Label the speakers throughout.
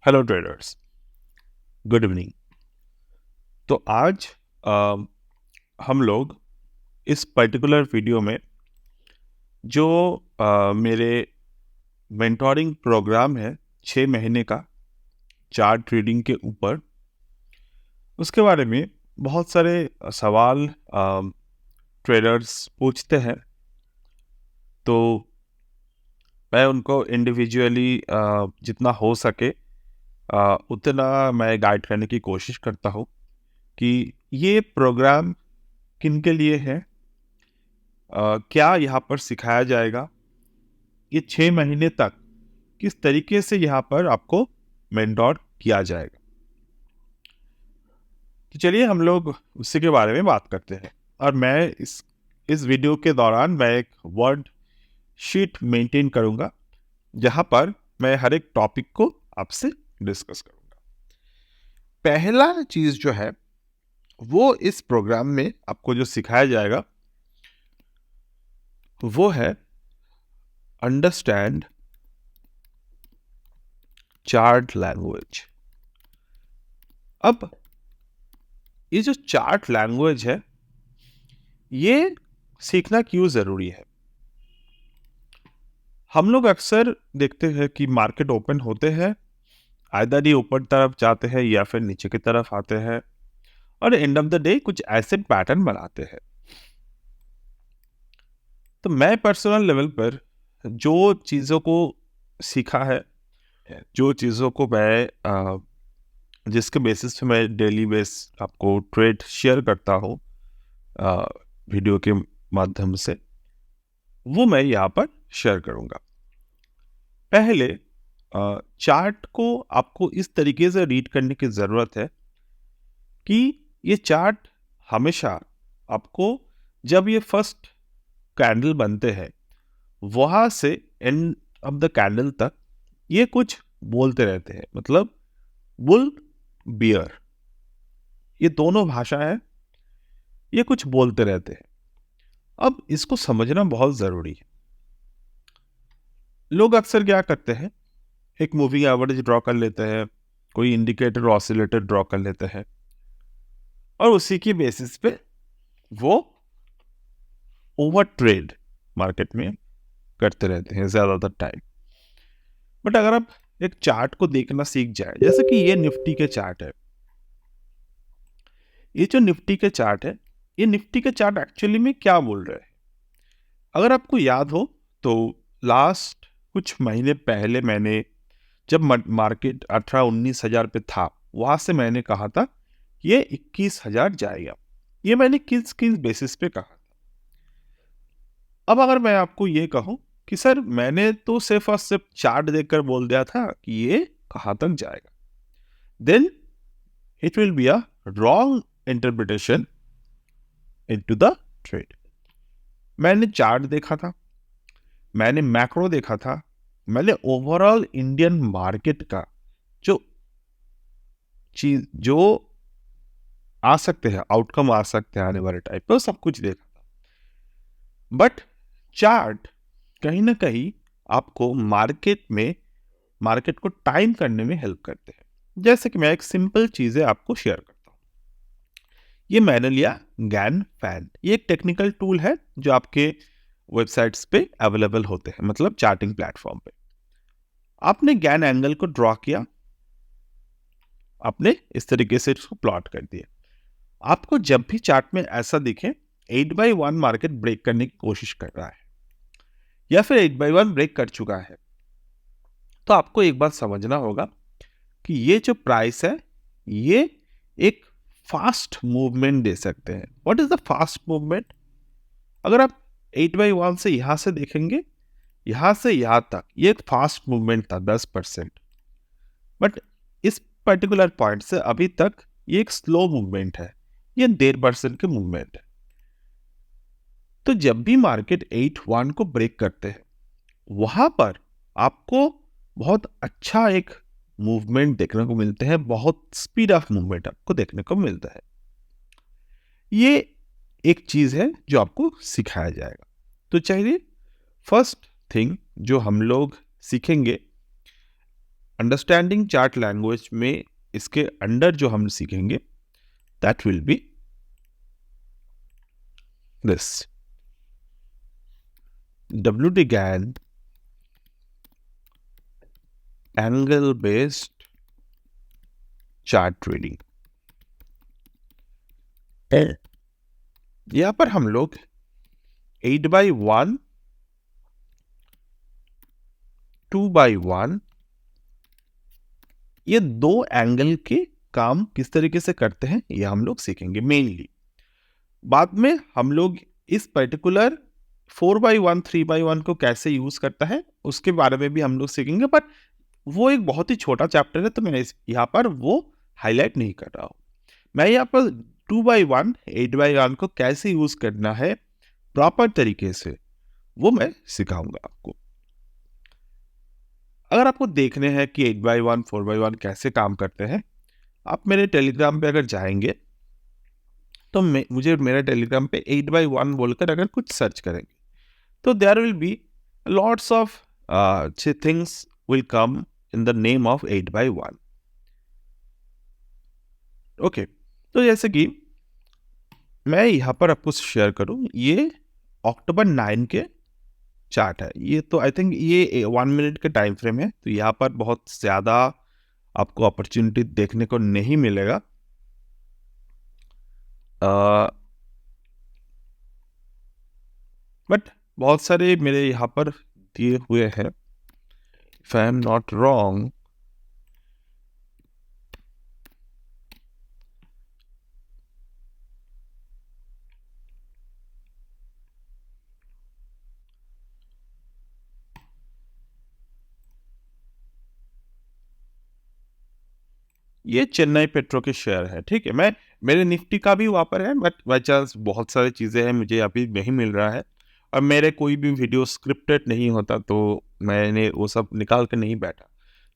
Speaker 1: Hello traders, good evening. तो आज अ, हम लोग इस पर्टिकुलर वीडियो में जो मेरे मेंटोरिंग प्रोग्राम है 6 महीने का चार्ट ट्रेडिंग के ऊपर, उसके बारे में बहुत सारे सवाल ट्रेडर्स पूछते हैं। तो मैं उनको इंडिविजुअली जितना हो सके उतना मैं गाइड करने की कोशिश करता हूँ कि ये प्रोग्राम किन के लिए है, क्या यहाँ पर सिखाया जाएगा, ये 6 महीने तक किस तरीके से यहाँ पर आपको मेंटोर किया जाएगा। तो चलिए हम लोग उसी के बारे में बात करते हैं। और मैं इस वीडियो के दौरान मैं एक वर्ड शीट मेंटेन करूँगा जहाँ पर मैं हर एक टॉपिक को आपसे डिस्कस करूँगा। पहला चीज़ जो है वो इस प्रोग्राम में आपको जो सिखाया जाएगा वो है अंडरस्टैंड चार्ट लैंग्वेज। अब ये जो चार्ट लैंग्वेज है ये सीखना क्यों ज़रूरी है? हम लोग अक्सर देखते हैं कि मार्केट ओपन होते हैं, आइदर ये ऊपर तरफ जाते हैं या फिर नीचे की तरफ आते हैं और एंड ऑफ द डे कुछ ऐसे पैटर्न बनाते हैं। तो मैं पर्सनल लेवल पर जो चीज़ों को सीखा है, जो चीज़ों को मैं जिसके बेसिस पे मैं डेली बेस आपको ट्रेड शेयर करता हूँ वीडियो के माध्यम से, वो मैं यहाँ पर शेयर करूँगा। पहले चार्ट को आपको इस तरीके से रीड करने की ज़रूरत है कि ये चार्ट हमेशा आपको जब ये फर्स्ट कैंडल बनते हैं वहाँ से एंड ऑफ द कैंडल तक ये कुछ बोलते रहते हैं। मतलब बुल बियर, ये दोनों भाषा है, ये कुछ बोलते रहते हैं। अब इसको समझना बहुत ज़रूरी है। लोग अक्सर क्या करते हैं, एक मूविंग एवरेज ड्रॉ कर लेते हैं, कोई इंडिकेटर ऑसिलेटर ड्रॉ कर लेते हैं और उसी की बेसिस पे वो ओवर ट्रेड मार्केट में करते रहते हैं ज़्यादातर टाइम। बट अगर आप एक चार्ट को देखना सीख जाए, जैसे कि ये निफ्टी के चार्ट है, ये जो निफ्टी के चार्ट है, ये निफ्टी के चार्ट एक्चुअली में क्या बोल रहे हैं? अगर आपको याद हो तो लास्ट कुछ महीने पहले मैंने जब मार्केट 18-19 हज़ार पे था, वहां से मैंने कहा था ये 21 हज़ार जाएगा। ये मैंने किस किस बेसिस पे कहा था? अब अगर मैं आपको ये कहूं कि सर मैंने तो सिर्फ और सिर्फ चार्ट देखकर बोल दिया था कि ये कहाँ तक जाएगा, then it will be a wrong interpretation into the trade. मैंने चार्ट देखा था, मैंने मैक्रो देखा था, मैंने ओवरऑल इंडियन मार्केट का जो चीज जो आ सकते हैं, आउटकम आ सकते हैं आने वाले टाइप पर, सब कुछ देखा था। बट चार्ट कहीं ना कहीं आपको मार्केट को टाइम करने में हेल्प करते हैं। जैसे कि मैं एक सिंपल चीज़ें आपको शेयर करता हूँ। ये मैंने लिया गैन फैन, ये एक टेक्निकल टूल है जो आपके वेबसाइट्स पे अवेलेबल होते हैं, मतलब चार्टिंग प्लेटफॉर्म पे। आपने गैन एंगल को ड्रॉ किया, आपने इस तरीके से इसको प्लॉट कर दिया। आपको जब भी चार्ट में ऐसा दिखे 8/1 मार्केट ब्रेक करने की कोशिश कर रहा है या फिर 8/1 ब्रेक कर चुका है, तो आपको एक बात समझना होगा कि ये जो प्राइस है ये एक फास्ट मूवमेंट दे सकते हैं। What is the fast movement? अगर आप 8/1 से यहां से देखेंगे, यहां से यहां तक ये एक फास्ट मूवमेंट था 10%, बट इस पर्टिकुलर पॉइंट से अभी तक ये एक स्लो मूवमेंट है, ये 1.5% की मूवमेंट है। तो जब भी मार्केट 8/1 को ब्रेक करते हैं वहां पर आपको बहुत अच्छा एक मूवमेंट देखने को मिलते हैं, बहुत स्पीड ऑफ मूवमेंट आपको देखने को मिलता है। ये एक चीज है जो आपको सिखाया जाएगा। तो चाहिए फर्स्ट थिंग जो हम लोग सीखेंगे अंडरस्टैंडिंग चार्ट लैंग्वेज में इसके अंडर जो हम सीखेंगे that will be this WD-GAN angle based chart trading. यहां पर हम लोग 8x1 2x1 ये दो एंगल के काम किस तरीके से करते हैं ये हम लोग सीखेंगे मेनली। बाद में हम लोग इस पर्टिकुलर 4x1 3x1 को कैसे यूज करता है उसके बारे में भी हम लोग सीखेंगे, बट वो एक बहुत ही छोटा चैप्टर है तो मैं यहाँ पर वो हाईलाइट नहीं कर रहा हूँ। मैं यहाँ पर 2x1 8x1 को कैसे यूज करना है प्रॉपर तरीके से वो मैं सिखाऊंगा आपको। अगर आपको देखने हैं कि 8x1 4x1 कैसे काम करते हैं, आप मेरे टेलीग्राम पे अगर जाएंगे तो मुझे मेरे टेलीग्राम पे 8x1 बोलकर अगर कुछ सर्च करेंगे तो there will be lots of things will come in the name of 8x1। Okay, तो जैसे कि मैं यहाँ पर आपको शेयर करूँ, ये अक्टूबर 9 के चार्ट है। ये तो आई थिंक ये 1 मिनट के टाइम फ्रेम है, तो यहाँ पर बहुत ज़्यादा आपको अपॉर्चुनिटी देखने को नहीं मिलेगा। बट बहुत सारे मेरे यहाँ पर दिए हुए हैं, if I am not wrong. ये चेन्नई पेट्रो के शेयर है, ठीक है। मैं मेरे निफ्टी का भी वहाँ पर है, बट बाई चांस बहुत सारी चीज़ें हैं मुझे अभी नहीं मिल रहा है, और मेरे कोई भी वीडियो स्क्रिप्टेड नहीं होता तो मैंने वो सब निकाल के नहीं बैठा।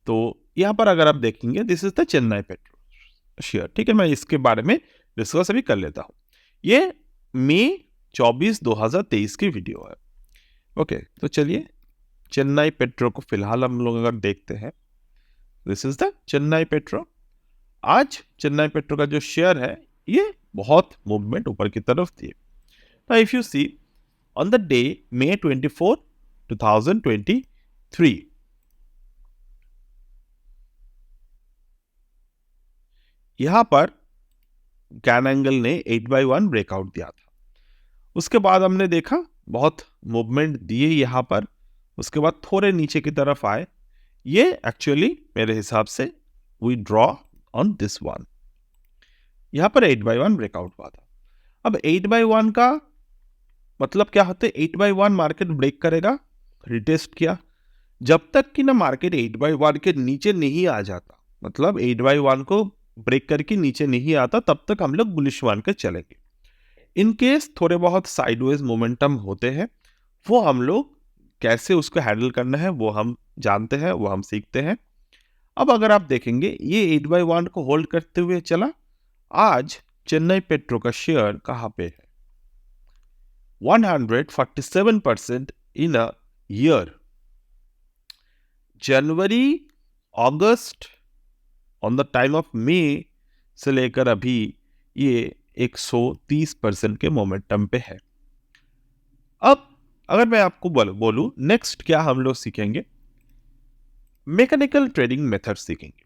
Speaker 1: तो यहाँ पर अगर आप देखेंगे this is the Chennai petro share, ठीक है। मैं इसके बारे में डिस्कस अभी कर लेता हूँ। ये मई 24 2023 की वीडियो है। ओके, तो चलिए चेन्नई पेट्रो को फिलहाल हम लोग अगर देखते हैं, this is the Chennai petro. आज चेन्नई पेट्रो का जो शेयर है ये बहुत मूवमेंट ऊपर की तरफ थी। Now if you see on the day May 24 2023 यहां पर गैन एंगल ने 8x1 ब्रेकआउट दिया था। उसके बाद हमने देखा बहुत मूवमेंट दिए यहां पर, उसके बाद थोड़े नीचे की तरफ आए। ये एक्चुअली मेरे हिसाब से we draw on this one, यहां पर 8x1 ब्रेकआउट हुआ था। अब 8x1 का मतलब क्या होता है, 8x1 मार्केट ब्रेक करेगा, रिटेस्ट किया, जब तक कि ना मार्केट 8x1 के नीचे नहीं आ जाता, मतलब 8x1 को ब्रेक करके नीचे नहीं आता, तब तक हम लोग बुलिश वन के चलेंगे। इन केस थोड़े बहुत साइडवेज मोमेंटम होते हैं, वो हम लोग कैसे उसको हैंडल करना है वो हम जानते हैं, वो हम सीखते हैं। अब अगर आप देखेंगे ये 8x1 को होल्ड करते हुए चला। आज चेन्नई पेट्रो का शेयर कहां पे है, 147% in a year. January August on the time of May से लेकर अभी ये 130% के मोमेंटम पे है। अब अगर मैं आपको बोलूं नेक्स्ट क्या हम लोग सीखेंगे, मैकेनिकल ट्रेडिंग मेथड सीखेंगे।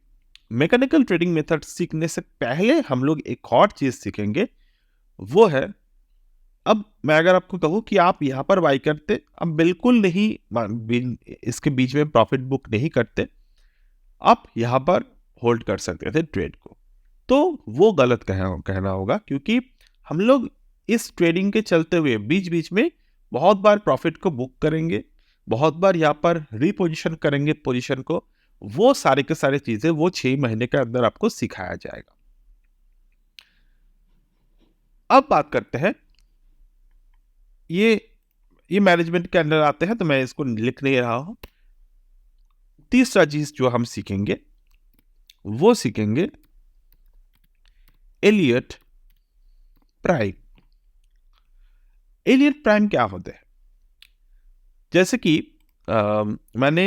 Speaker 1: मैकेनिकल ट्रेडिंग मेथड सीखने से पहले हम लोग एक और चीज सीखेंगे, वो है, अब मैं अगर आपको कहूं कि आप यहां पर बाई करते, अब बिल्कुल नहीं इसके बीच में प्रॉफिट बुक नहीं करते, आप यहां पर होल्ड कर सकते थे ट्रेड को, तो वो गलत कहना होगा, क्योंकि हम लोग इस ट्रेडिंग के चलते हुए बीच बीच में बहुत बार प्रॉफिट को बुक करेंगे, बहुत बार यहाँ पर रिपोजिशन करेंगे पोजीशन को। वो सारे के सारे चीजें वो 6 महीने के अंदर आपको सिखाया जाएगा। अब बात करते हैं, ये मैनेजमेंट के अंदर आते हैं, तो मैं इसको लिख नहीं रहा हूं। तीसरा चीज जो हम सीखेंगे वो सीखेंगे एलियट प्राइम। एलियट प्राइम क्या होते हैं, जैसे कि मैंने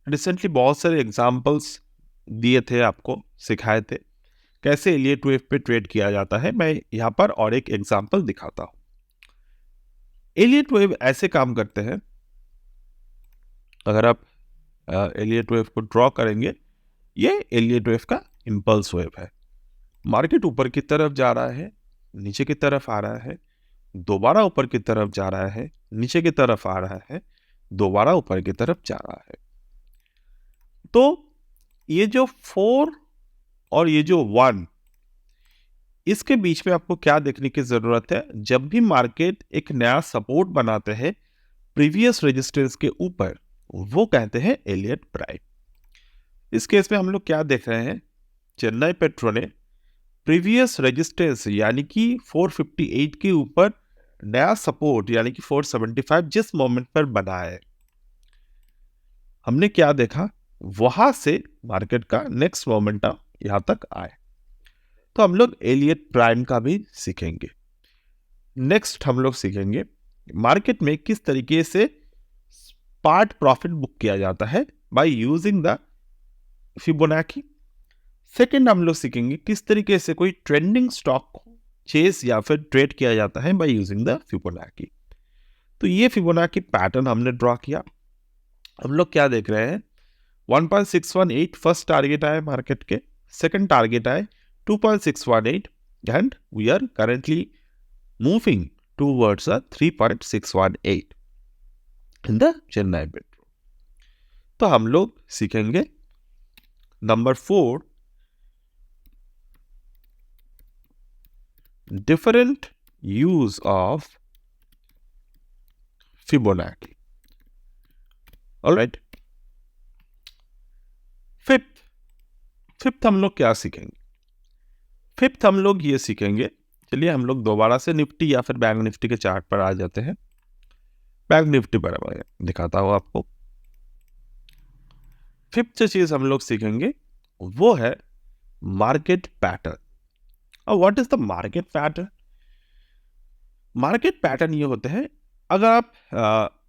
Speaker 1: रिसेंटली बहुत सारे एग्जाम्पल्स दिए थे, आपको सिखाए थे कैसे एलियट वेव पे ट्रेड किया जाता है। मैं यहाँ पर और एक एग्जाम्पल दिखाता हूँ। एलियट वेव ऐसे काम करते हैं, अगर आप एलियट वेव को ड्रॉ करेंगे, ये एलियट वेव का इम्पल्स वेव है। मार्केट ऊपर की तरफ जा रहा है, नीचे की तरफ आ रहा है, दोबारा ऊपर की तरफ जा रहा है, नीचे की तरफ आ रहा है, दोबारा ऊपर की तरफ जा रहा है। तो ये जो 4 और ये जो 1, इसके बीच में आपको क्या देखने की जरूरत है? जब भी मार्केट एक नया सपोर्ट बनाते हैं प्रीवियस रेजिस्टेंस के ऊपर, वो कहते हैं एलियट प्राइम। इस केस में हम लोग क्या देख रहे हैं? चेन्नई पेट्रो ने प्रीवियस रेजिस्टेंस यानी कि 458 के ऊपर नया सपोर्ट यानी कि 475 जिस मोमेंट पर बना है, हमने क्या देखा? वहां से मार्केट का नेक्स्ट मोमेंटम यहां तक आए। तो हम लोग एलियट प्राइम का भी सीखेंगे। नेक्स्ट हम लोग सीखेंगे मार्केट में किस तरीके से पार्ट प्रॉफिट बुक किया जाता है by using the Fibonacci. Second हम लोग सीखेंगे किस तरीके से कोई ट्रेंडिंग स्टॉक को चेस या फिर ट्रेड किया जाता है बाय यूजिंग द फिबोनाची। तो ये फिबोनाची पैटर्न हमने ड्रॉ किया। हम लोग क्या देख रहे हैं? 1.618 फर्स्ट टारगेट आए मार्केट के, सेकंड टारगेट आए 2.618 and we are currently moving towards a 3.618 in the Chennai Metro। तो हम लोग सीखेंगे number 4, different use of Fibonacci। Alright, fifth हम लोग क्या सीखेंगे? फिफ्थ हम लोग ये सीखेंगे, चलिए हम लोग दोबारा से निफ्टी या फिर बैंक निफ्टी के चार्ट पर आ जाते हैं। बैंक निफ्टी पर मैं दिखाता हूं आपको। फिफ्थ चीज हम लोग सीखेंगे वो है मार्केट पैटर्न। और what is the market pattern? Market pattern ये होते हैं, अगर आप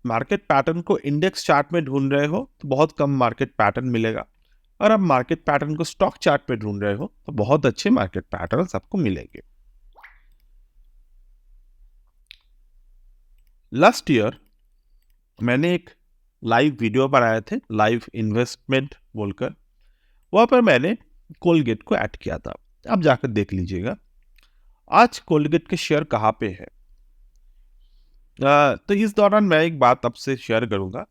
Speaker 1: मार्केट पैटर्न को इंडेक्स चार्ट में ढूंढ रहे हो तो बहुत कम मार्केट पैटर्न मिलेगा, और आप मार्केट पैटर्न को स्टॉक चार्ट पे ढूंढ रहे हो तो बहुत अच्छे मार्केट पैटर्न्स आपको मिलेंगे। लास्ट ईयर मैंने एक लाइव वीडियो बनाए थे, लाइव इन्वेस्टमेंट बोलकर, वहां पर मैंने कोलगेट को ऐड किया था। आप जाकर देख लीजिएगा। आज कोलगेट के शेयर कहाँ पे है? तो इस दौरान मैं एक बात आपसे शेयर करूंगा।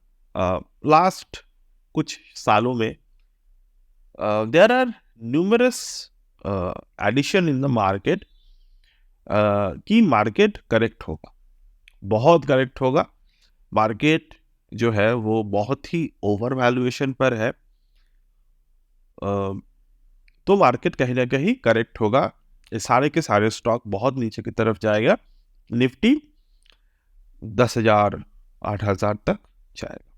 Speaker 1: लास्ट कुछ सालों में there are numerous addition in the market कि मार्केट करेक्ट होगा, बहुत करेक्ट होगा। मार्केट जो है वो बहुत ही ओवर वैल्यूएशन पर है, तो मार्केट कहीं ना कहीं करेक्ट होगा। ये सारे के सारे स्टॉक बहुत नीचे की तरफ जाएगा। निफ्टी 10,000 8,000 तक जाएगा।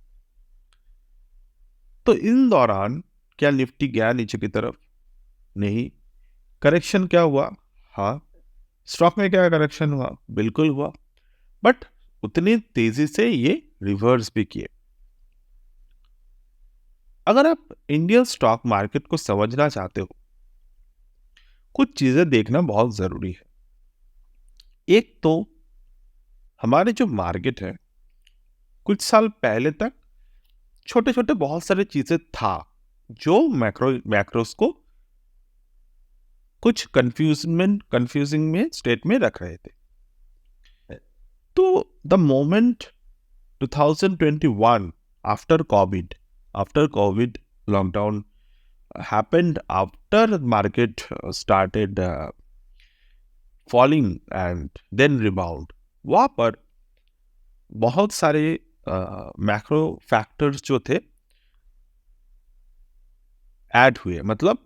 Speaker 1: तो इन दौरान क्या निफ्टी गया नीचे की तरफ? नहीं। करेक्शन क्या हुआ? हाँ। स्टॉक में क्या करेक्शन हुआ? बिल्कुल हुआ, बट उतनी तेजी से ये रिवर्स भी किए। अगर आप इंडियन स्टॉक मार्केट को समझना चाहते हो, कुछ चीजें देखना बहुत जरूरी है। एक तो हमारे जो मार्केट है, कुछ साल पहले तक छोटे छोटे बहुत सारे चीजें था जो मैक्रोस को कुछ कंफ्यूजिंग में स्टेट में रख रहे थे। तो the moment 2021 after Covid lockdown happened after the market started falling and then rebound, वहां पर बहुत सारे मैक्रो फैक्टर्स जो थे ऐड हुए। मतलब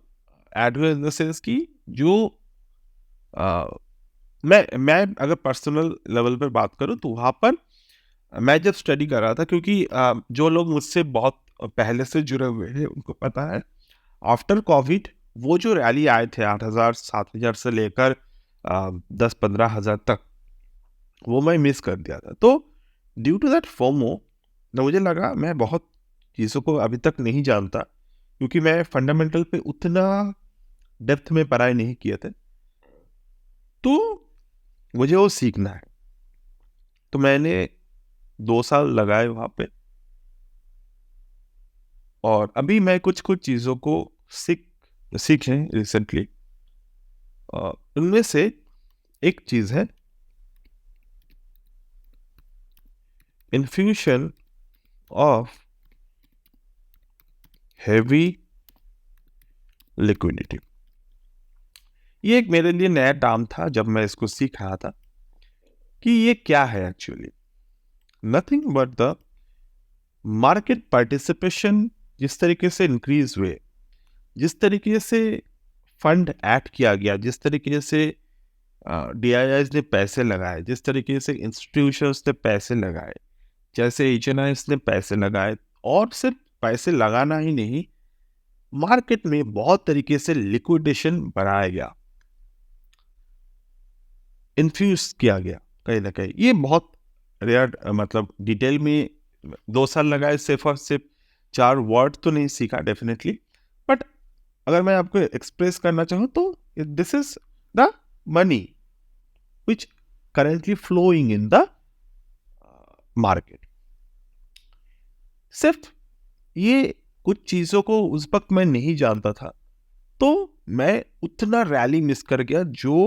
Speaker 1: ऐड हुए इन द सेंस कि जो मैं अगर पर्सनल लेवल पर बात करूं तो वहां पर मैं जब स्टडी कर रहा था, क्योंकि जो लोग मुझसे बहुत पहले से जुड़े हुए हैं उनको पता है, आफ्टर कोविड वो जो रैली आए थे 8,000 7,000 से लेकर 10-15 हज़ार तक, वो मैं मिस कर दिया था। तो ड्यू टू दैट फोमो मुझे लगा मैं बहुत चीज़ों को अभी तक नहीं जानता, क्योंकि मैं फंडामेंटल पे उतना डेप्थ में पढ़ाई नहीं किए थे, तो मुझे वो सीखना है। तो मैंने 2 साल लगाए वहाँ पे, और अभी मैं कुछ-कुछ चीज़ों को सीखे रिसेंटली। उनमें से एक चीज़ है इन्फ्यूशन ऑफ हेवी लिक्विडिटी। ये एक मेरे लिए नया टर्म था जब मैं इसको सीख रहा था कि ये क्या है actually. Nothing but the market participation जिस तरीके से इंक्रीज हुए, जिस तरीके से फंड ऐड किया गया, जिस तरीके से डीआईआईज ने पैसे लगाए, जिस तरीके से इंस्टीट्यूशंस ने पैसे लगाए, जैसे एचएनआईज ने पैसे लगाए, और सिर्फ पैसे लगाना ही नहीं, मार्केट में बहुत तरीके से लिक्विडेशन बढ़ाया गया, इन्फ्यूज किया गया कहीं ना कहीं। ये बहुत रेयर, मतलब डिटेल में 2 साल लगाए, सिर्फ और सिर्फ 4 वर्ड तो नहीं सीखा डेफिनेटली, बट अगर मैं आपको एक्सप्रेस करना चाहूँ तो this is the money which currently flowing in the market. सिर्फ ये कुछ चीज़ों को उस वक्त मैं नहीं जानता था, तो मैं उतना रैली मिस कर गया जो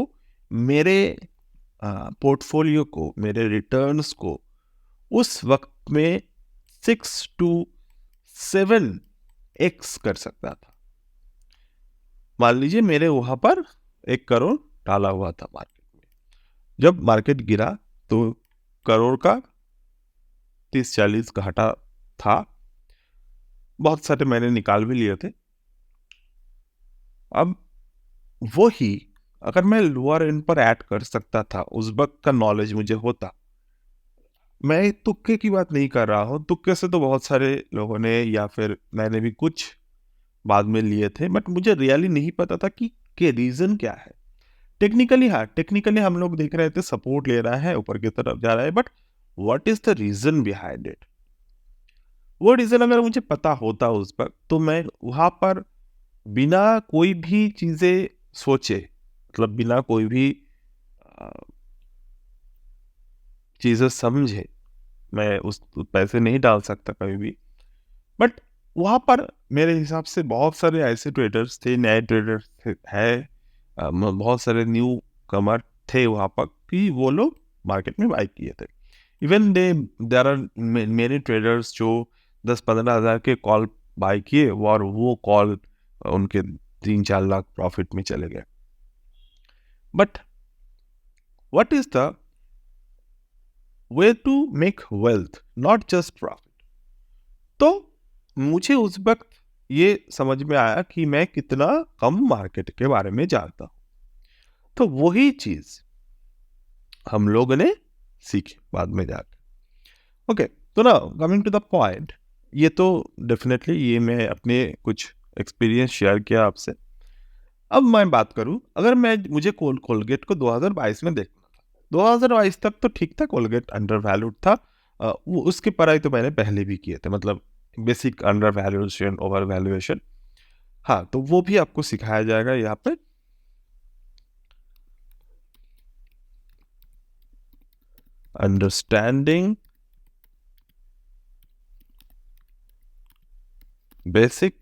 Speaker 1: मेरे पोर्टफोलियो को, मेरे रिटर्न्स को उस वक्त में 6 to 7x कर सकता था। मान लीजिए मेरे वहां पर 1 करोड़ डाला हुआ था मार्केट में, जब मार्केट गिरा तो करोड़ का 30-40 घाटा था। बहुत सारे मैंने निकाल भी लिए थे। अब वही अगर मैं लोअर एंड पर ऐड कर सकता था, उस वक्त का नॉलेज मुझे होता। मैं तुक्के की बात नहीं कर रहा हूँ, तुक्के से तो बहुत सारे लोगों ने या फिर मैंने भी कुछ बाद में लिए थे, बट मुझे रियली नहीं पता था कि रीजन क्या है। टेक्निकली हाँ, टेक्निकली हम लोग देख रहे थे सपोर्ट ले रहा है, ऊपर की तरफ जा रहा है, but what is the reason behind it. वो रीजन अगर मुझे पता होता उस पर, तो मैं वहां पर बिना कोई भी चीजें सोचे, मतलब बिना कोई भी अ, चीजें समझे, मैं उस पैसे नहीं डाल सकता कभी भी। बट वहां पर मेरे हिसाब से बहुत सारे ऐसे ट्रेडर्स थे, नए ट्रेडर्स है, बहुत सारे न्यू कमर थे वहां पर, कि वो लोग मार्केट में बाई किए थे। Even there are many traders जो 10-15 हज़ार के कॉल बाई किए, और वो कॉल उनके 3-4 लाख प्रॉफिट में चले गए। But what is the way to make wealth, not just profit. तो मुझे उस वक्त ये समझ में आया कि मैं कितना कम मार्केट के बारे में जानता हूं। तो वही चीज हम लोगों ने सीखी बाद में जाकर। ओके, तो ना कमिंग टू द पॉइंट, ये तो डेफिनेटली ये मैं अपने कुछ एक्सपीरियंस शेयर किया आपसे। अब मैं बात करूं, अगर मैं मुझे कोलगेट को 2022 में देखना था, 2022 तक तो ठीक था, कोलगेट अंडर वैल्यूड था। वो उसकी पढ़ाई तो मैंने पहले भी किए थे, मतलब basic under valuation, over valuation. हाँ, तो वो भी आपको सिखाया जाएगा यहाँ पे। Understanding basic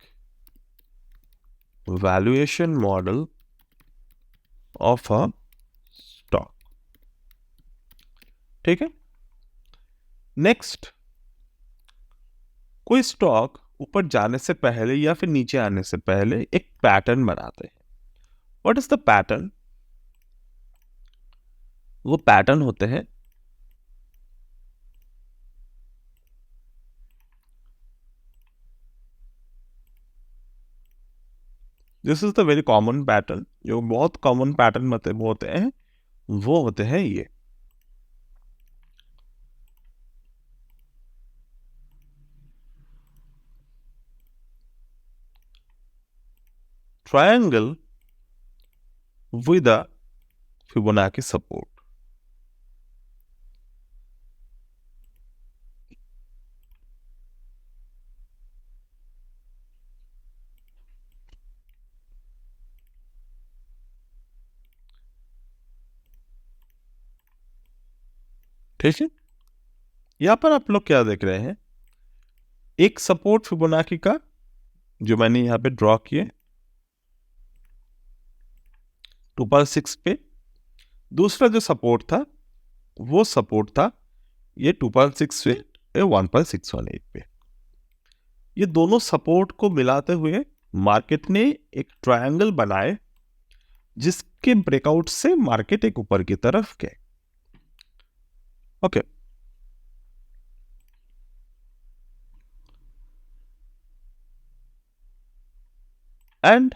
Speaker 1: valuation model of a stock. ठीक है। नेक्स्ट, कोई स्टॉक ऊपर जाने से पहले या फिर नीचे आने से पहले एक पैटर्न बनाते हैं। What is the pattern? वो पैटर्न होते हैं this is the very common pattern, जो बहुत कॉमन पैटर्न मतलब होते हैं, वो होते हैं ये। Triangle with a Fibonacci support. ठीक है, यहाँ पर आप लोग क्या देख रहे हैं, एक सपोर्ट फिबोनाची का जो मैंने यहाँ पे ड्रॉ किए 2.6 पे, दूसरा जो सपोर्ट था वो सपोर्ट था ये 2.6 पे 1.618 पे। ये दोनों सपोर्ट को मिलाते हुए मार्केट ने एक ट्रायंगल बनाए जिसके ब्रेकआउट से मार्केट एक ऊपर की तरफ गए। ओके, एंड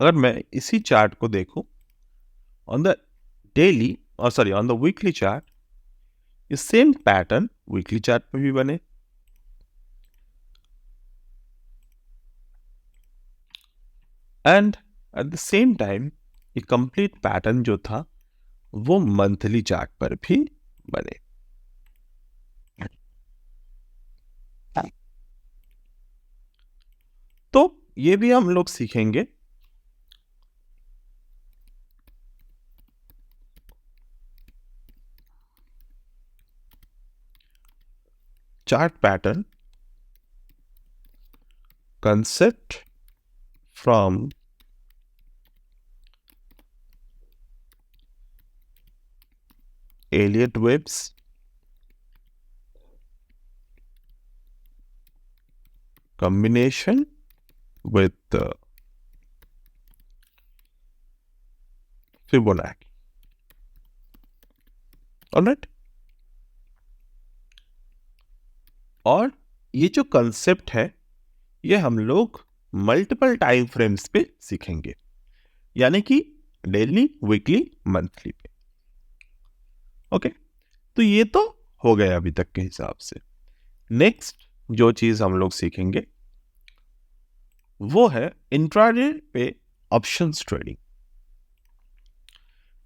Speaker 1: अगर मैं इसी चार्ट को देखूं ऑन द डेली और sorry on the weekly chart, ये सेम पैटर्न वीकली चार्ट पे भी बने, and at the same time ये कंप्लीट पैटर्न जो था वो मंथली चार्ट पर भी बने। तो ये भी हम लोग सीखेंगे। Chart pattern concept from Elliott Waves combination with Fibonacci. Alright? और ये जो कंसेप्ट है ये हम लोग मल्टीपल टाइम फ्रेम्स पे सीखेंगे, यानी कि डेली, वीकली, मंथली पे। ओके, तो ये तो हो गया अभी तक के हिसाब से। नेक्स्ट जो चीज हम लोग सीखेंगे वो है इंट्राडे पे options trading.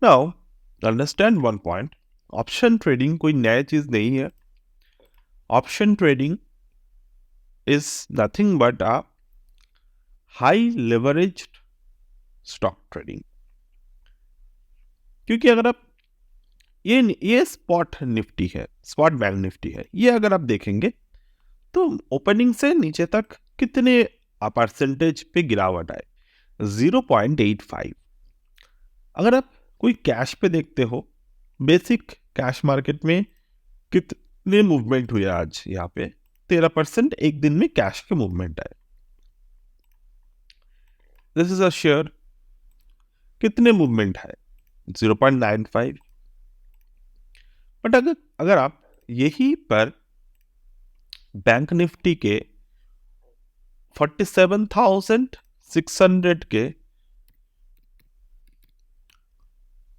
Speaker 1: Now understand one point, option trading कोई नया चीज नहीं है। Option trading is nothing but a high leveraged stock trading। क्योंकि अगर आप ये स्पॉट निफ्टी है, स्पॉट बैंक निफ्टी है, ये अगर आप देखेंगे तो ओपनिंग से नीचे तक कितने परसेंटेज पे गिरावट आए, 0.85। अगर आप कोई कैश पे देखते हो, बेसिक कैश मार्केट में कितने मूवमेंट हुए आज, यहाँ पे 13% एक दिन में कैश के मूवमेंट आए। दिस इज अ शेयर, कितने मूवमेंट है, 0.95। बट अगर आप यही पर बैंक निफ्टी के 47,600 के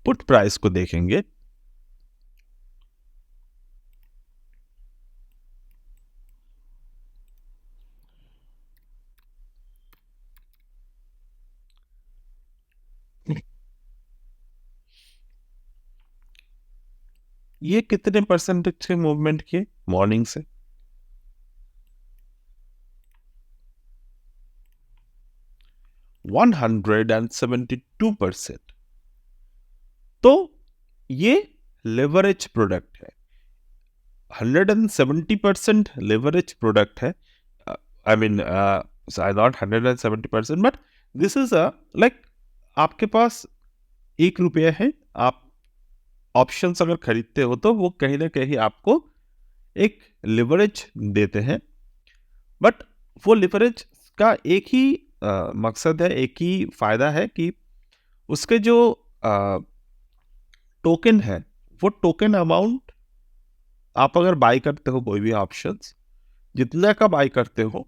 Speaker 1: पुट प्राइस को देखेंगे, ये कितने परसेंटेज से मूवमेंट किए मॉर्निंग से, 172%। तो ये लेवरेज प्रोडक्ट है, 170% लेवरेज प्रोडक्ट है। I mean not 170%, but this is a like आपके पास 1 रुपया है, आप ऑप्शंस अगर खरीदते हो तो वो कहीं ना कहीं आपको एक लिवरेज देते हैं। बट वो लिवरेज का एक ही मकसद है, एक ही फायदा है कि उसके जो टोकन है, वो टोकन अमाउंट आप अगर बाई करते हो कोई भी ऑप्शंस, जितना का बाई करते हो,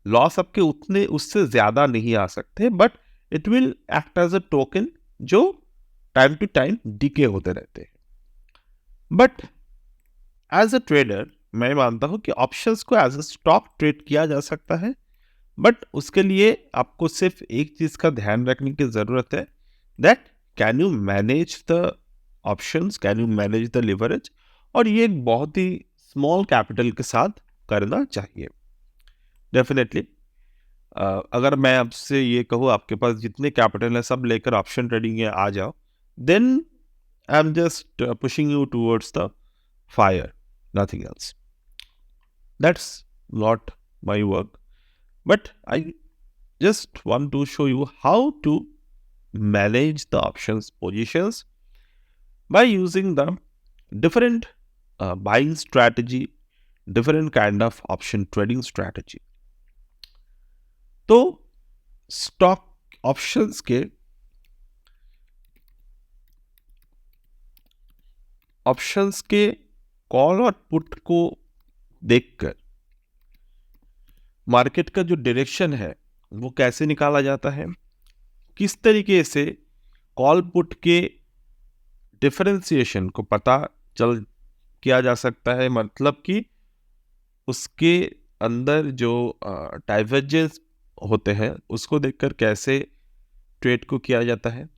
Speaker 1: लॉस आपके उतने उससे ज्यादा नहीं आ सकते, but it will act as a token जो टाइम टू टाइम डीके होते रहते हैं। बट एज अ ट्रेडर मैं मानता हूं कि ऑप्शंस को एज अ स्टॉक ट्रेड किया जा सकता है, बट उसके लिए आपको सिर्फ एक चीज का ध्यान रखने की जरूरत है, that can you manage the options, can you manage the leverage. और ये एक बहुत ही स्मॉल कैपिटल के साथ करना चाहिए। डेफिनेटली अगर मैं आपसे ये कहूँ आपके पास जितने कैपिटल है सब लेकर ऑप्शन ट्रेडिंग में आ जाओ, then I'm just pushing you towards the fire, nothing else. That's not my work. But I just want to show you how to manage the options positions by using the different buying strategy, different kind of option trading strategy. तो stock options के call और put को देखकर market का जो direction है वो कैसे निकाला जाता है, किस तरीके से कॉल पुट के डिफरेंशिएशन को पता चल किया जा सकता है, मतलब कि उसके अंदर जो डाइवर्जेंस होते हैं उसको देखकर कैसे ट्रेड को किया जाता है.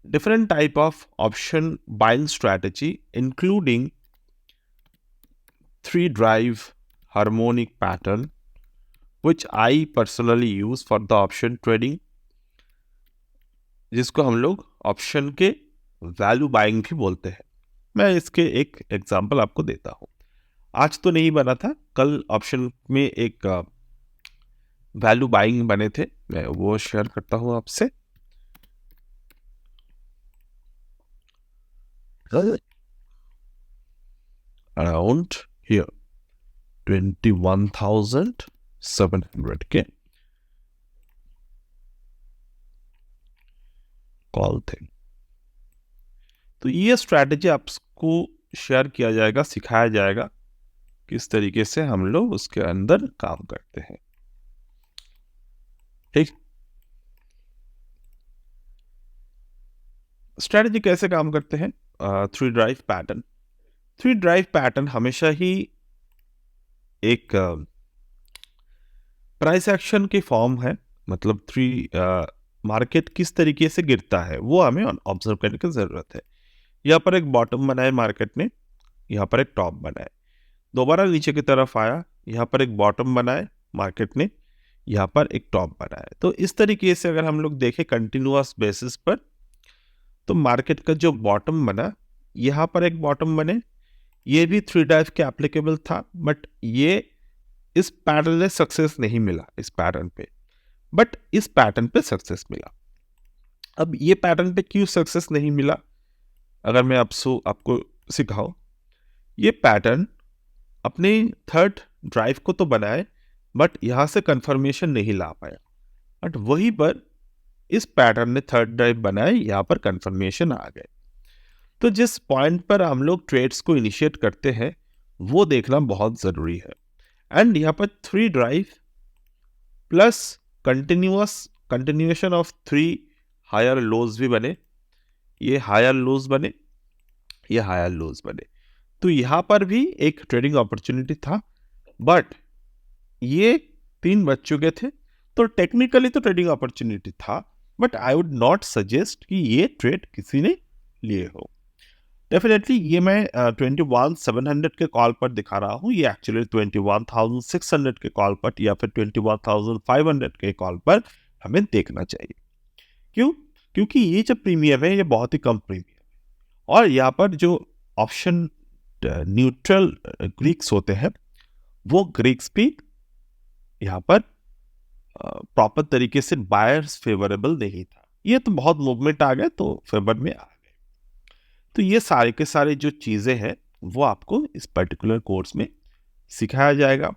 Speaker 1: Different type of option buying strategy including 3-drive harmonic pattern which I personally use for the option trading, जिसको हम लोग ऑप्शन के वैल्यू बाइंग भी बोलते हैं. मैं इसके एक एग्जांपल आपको देता हूँ. आज तो नहीं बना था, कल ऑप्शन में एक वैल्यू बाइंग बने थे, मैं वो शेयर करता हूँ आपसे. Around here 21,700 के कॉल थे. तो ये स्ट्रैटेजी आपको शेयर किया जाएगा, सिखाया जाएगा किस तरीके से हम लोग उसके अंदर काम करते हैं. ठीक, स्ट्रैटेजी कैसे काम करते हैं. 3-drive pattern. 3-drive पैटर्न हमेशा ही एक प्राइस एक्शन की फॉर्म है, मतलब मार्केट किस तरीके से गिरता है वो हमें ऑब्जर्व करने की जरूरत है. यहाँ पर एक बॉटम बनाए मार्केट ने, यहाँ पर एक टॉप बनाए, दोबारा नीचे की तरफ आया, यहाँ पर एक बॉटम बनाए मार्केट ने, यहाँ पर एक टॉप बनाए. तो इस तरीके से अगर हम लोग देखें कंटिन्यूअस बेसिस पर, तो मार्केट का जो बॉटम बना, यहाँ पर एक बॉटम बने, ये भी 3-drive के एप्लीकेबल था, बट ये इस पैटर्न में सक्सेस नहीं मिला इस पैटर्न पे, बट इस पैटर्न पे सक्सेस मिला. अब ये पैटर्न पे क्यों सक्सेस नहीं मिला, अगर मैं आपको सिखाऊं. ये पैटर्न अपने 3rd ड्राइव को तो बनाए, बट यहाँ से कंफर्मेशन नहीं ला पाया, बट वहीं पर इस पैटर्न ने 3rd ड्राइव बनाए, यहाँ पर कंफर्मेशन आ गए. तो जिस पॉइंट पर हम लोग ट्रेड्स को इनिशिएट करते हैं वो देखना बहुत ज़रूरी है. एंड यहाँ पर 3-drive plus continuation of 3 higher lows भी बने, ये हायर लोज बने, ये हायर लोज बने. तो यहाँ पर भी एक ट्रेडिंग अपॉर्चुनिटी था, बट ये 3 बच चुके थे, तो टेक्निकली तो ट्रेडिंग अपॉर्चुनिटी था, but I would not suggest कि ये ट्रेड किसी ने लिए हो. डेफिनेटली ये मैं 21,700 के कॉल पर दिखा रहा हूँ, ये एक्चुअली 21,600 के कॉल पर या फिर 21,500 के कॉल पर हमें देखना चाहिए. क्यों? क्योंकि ये जो प्रीमियम है ये बहुत ही कम प्रीमियम है, और यहाँ पर जो ऑप्शन न्यूट्रल ग्रीक्स होते हैं वो ग्रीक्स भी यहाँ पर प्रॉपर तरीके से बायर्स फेवरेबल नहीं था. ये तो बहुत मूवमेंट आ गए तो फेवर में आ गए. तो ये सारे के सारे जो चीज़ें हैं वो आपको इस पर्टिकुलर कोर्स में सिखाया जाएगा.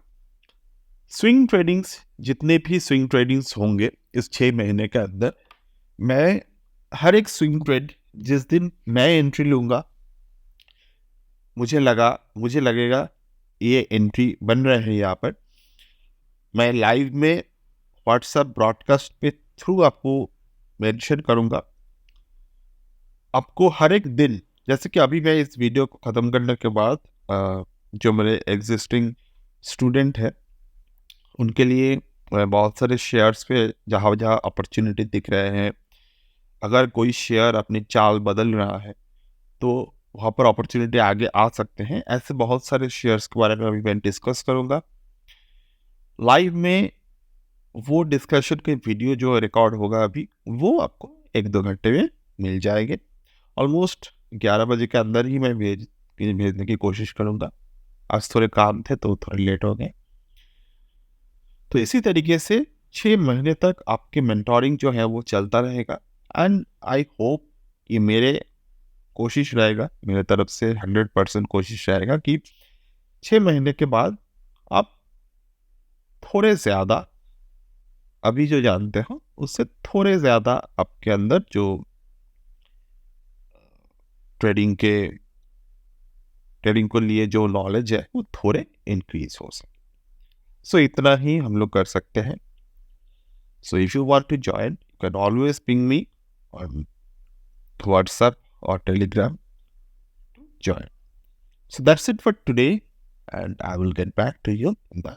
Speaker 1: स्विंग ट्रेडिंग्स, जितने भी स्विंग ट्रेडिंग्स होंगे इस 6 महीने के अंदर, मैं हर एक स्विंग ट्रेड जिस दिन मैं एंट्री लूँगा, मुझे लगेगा ये एंट्री बन रहे हैं, यहाँ पर मैं लाइव में व्हाट्सएप ब्रॉडकास्ट पे थ्रू आपको मेंशन करूँगा. आपको हर एक दिन, जैसे कि अभी मैं इस वीडियो को ख़त्म करने के बाद जो मेरे एग्जिस्टिंग स्टूडेंट हैं उनके लिए बहुत सारे शेयर्स पे जहाँ जहाँ अपॉर्चुनिटी दिख रहे हैं, अगर कोई शेयर अपनी चाल बदल रहा है तो वहाँ पर अपॉर्चुनिटी आगे आ सकते हैं. ऐसे बहुत सारे शेयर्स के बारे में अभी मैं डिस्कस करूँगा लाइव में. वो डिस्कशन के वीडियो जो रिकॉर्ड होगा अभी, वो आपको 1-2 घंटे में मिल जाएंगे. ऑलमोस्ट 11 बजे के अंदर ही मैं भेजने की कोशिश करूँगा। आज थोड़े काम थे तो थोड़े लेट हो गए। तो इसी तरीके से 6 महीने तक आपकी मेंटोरिंग जो है वो चलता रहेगा एंड आई होप ये मेरे कोशिश रहेगा, मेरे तरफ से 100% कोशिश रहेगा कि 6 महीने के बाद आप थोड़े ज़्यादा अभी जो जानते हो उससे थोड़े ज़्यादा आपके अंदर जो ट्रेडिंग के ट्रेडिंग को लिए जो नॉलेज है वो थोड़े इंक्रीज हो सके। सो इतना ही हम लोग कर सकते हैं। So if you want to join you can always ping me on WhatsApp or Telegram to join. So that's it for today, and I will get back to you in the